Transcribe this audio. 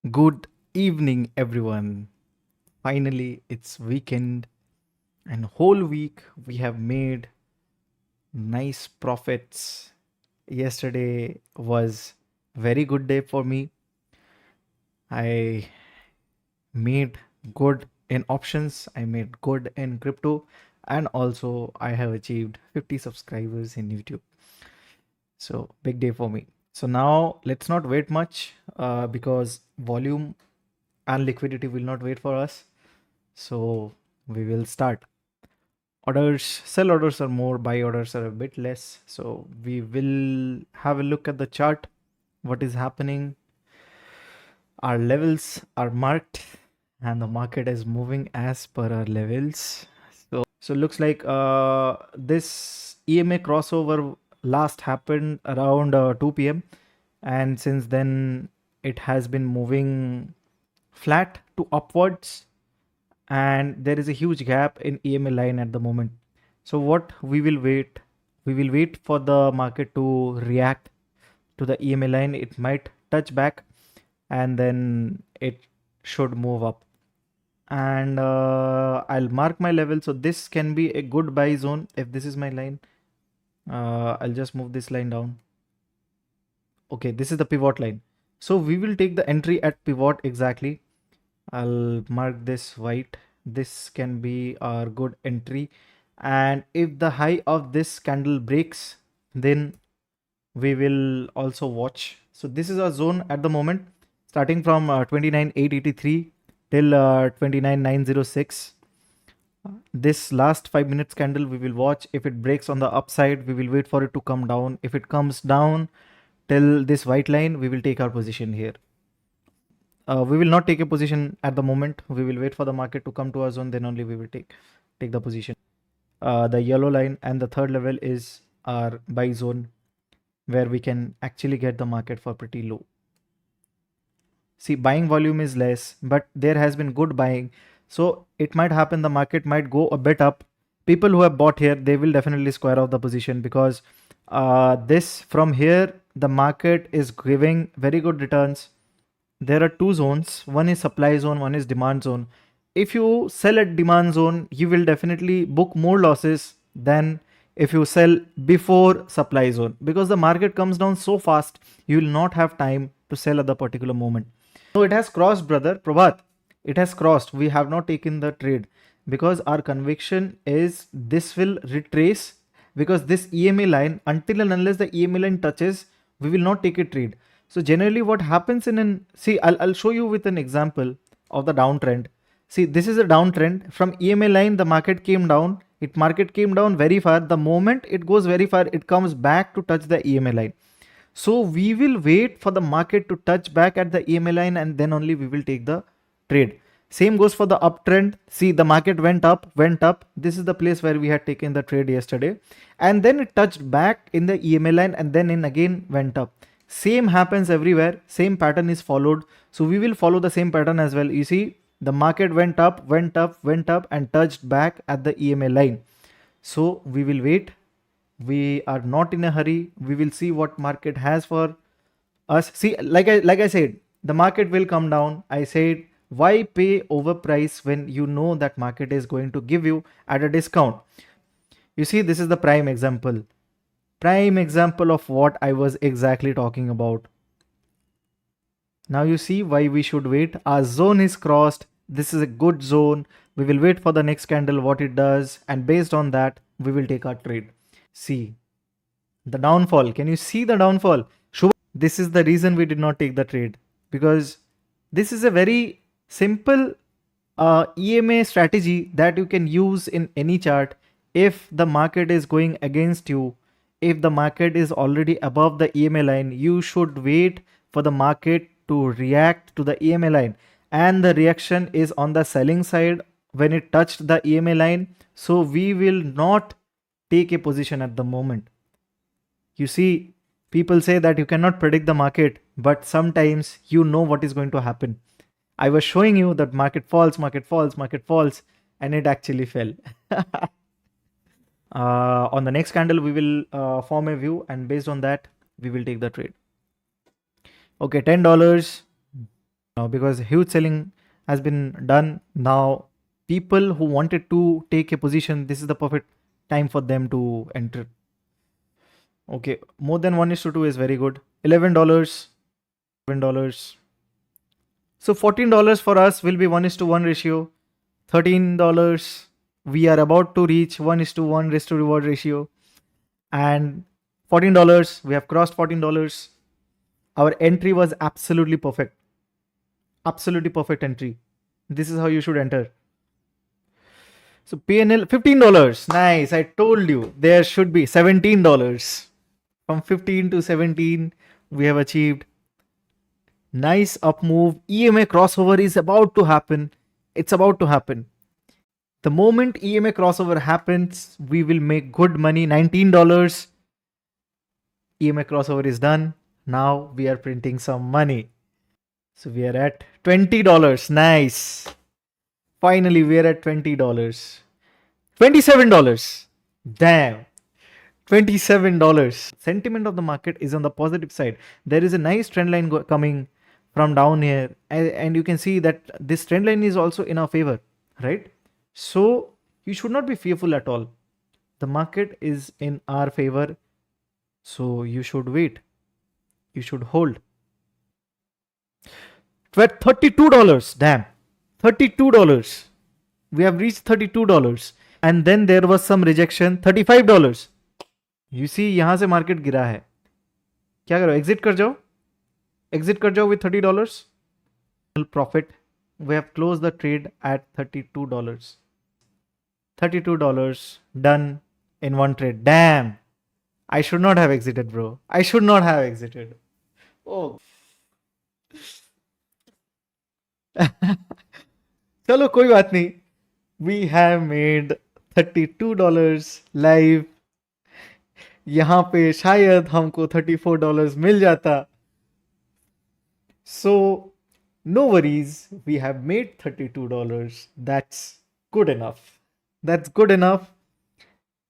Good evening, everyone. Finally, it's weekend, and whole week we have made nice profits. Yesterday was very good day for me. I made good in options, I made good in crypto, and also I have achieved 50 subscribers in YouTube. So, big day for me. So now let's not wait much because volume and liquidity will not wait for us. So we will start. Orders, sell orders are more, buy orders are a bit less. So we will have a look at the chart, what is happening. Our levels are marked and the market is moving as per our levels. So looks like this EMA crossover last happened around 2 p.m. and since then it has been moving flat to upwards, and there is a huge gap in EMA line at the moment. So what we will wait for the market to react to the EMA line. It might touch back and then it should move up. And I'll mark my level. So this can be a good buy zone if this is my line. I'll just move this line down. Okay, this is the pivot line. So we will take the entry at pivot exactly. I'll mark this white. This can be our good entry. And if the high of this candle breaks, then we will also watch. So this is our zone at the moment, starting from 29,883 till 29,906. This last 5 minutes candle we will watch. If it breaks on the upside, we will wait for it to come down. If it comes down till this white line, we will take our position here. We will not take a position at the moment. We will wait for the market to come to our zone, then only we will take the position. The yellow line and the third level is our buy zone, where we can actually get the market for pretty low. See, buying volume is less, but there has been good buying. So it might happen the market might go a bit up. People who have bought here, they will definitely square off the position because this from here, the market is giving very good returns. There are two zones. One is supply zone, one is demand zone. If you sell at demand zone, you will definitely book more losses than if you sell before supply zone, because the market comes down so fast, you will not have time to sell at the particular moment. So it has crossed, brother Prabhat. It has crossed. We have not taken the trade because our conviction is this will retrace, because this EMA line, until and unless the EMA line touches, we will not take a trade. So generally what happens in an, see, I'll show you with an example of the downtrend. See, this is a downtrend. From EMA line, the market came down. Market came down very far. The moment it goes very far, it comes back to touch the EMA line. So we will wait for the market to touch back at the EMA line and then only we will take the trade. Same goes for the uptrend. See, the market went up. This is the place where we had taken the trade yesterday. And then it touched back in the EMA line and then in again went up. Same happens everywhere. Same pattern is followed. So we will follow the same pattern as well. You see, the market went up and touched back at the EMA line. So we will wait. We are not in a hurry. We will see what market has for us. See, like I said, the market will come down. I said, why pay overprice when you know that market is going to give you at a discount? You see, this is the prime example. Prime example of what I was exactly talking about. Now you see why we should wait. Our zone is crossed. This is a good zone. We will wait for the next candle, what it does. And based on that, we will take our trade. See, the downfall. Can you see the downfall? This is the reason we did not take the trade, because this is a very simple EMA strategy that you can use in any chart. If the market is going against you, if the market is already above the EMA line, you should wait for the market to react to the EMA line, and the reaction is on the selling side when it touched the EMA line. So we will not take a position at the moment. You see, people say that you cannot predict the market, but sometimes you know what is going to happen. I was showing you that market falls, and it actually fell. On the next candle, we will form a view, and based on that, we will take the trade. Okay, $10. now because huge selling has been done. Now people who wanted to take a position, this is the perfect time for them to enter. Okay, more than 1:2 is very good. $11, $11. So $14 for us will be 1:1 ratio. $13, we are about to reach 1:1 risk to reward ratio. And $14, we have crossed $14. Our entry was absolutely perfect. Absolutely perfect entry. This is how you should enter. So PNL $15. Nice. I told you there should be $17. From 15 to 17, we have achieved nice up move. EMA crossover is about to happen. It's about to happen. The moment EMA crossover happens, we will make good money. $19. EMA crossover is done. Now we are printing some money. So we are at $20. Nice. Finally, we are at $20. $27. Damn. $27. Sentiment of the market is on the positive side. There is a nice trend line coming from down here. And you can see that this trend line is also in our favor, right? So you should not be fearful at all. The market is in our favor. So you should wait. You should hold. $32. Damn. $32. We have reached $32. And then there was some rejection. $35. You see, यहाँ से market गिरा है. क्या करो? Exit कर जाओ. Exit कर जाओ with $30. Profit. We have closed the trade at $32. $32 done in one trade. Damn. I should not have exited, bro. I should not have exited. Oh. चलो कोई बात नहीं. We have made $32 live. यहाँ पे शायद हमको $34 मिल जाता. So no worries, we have made $32. That's good enough. That's good enough.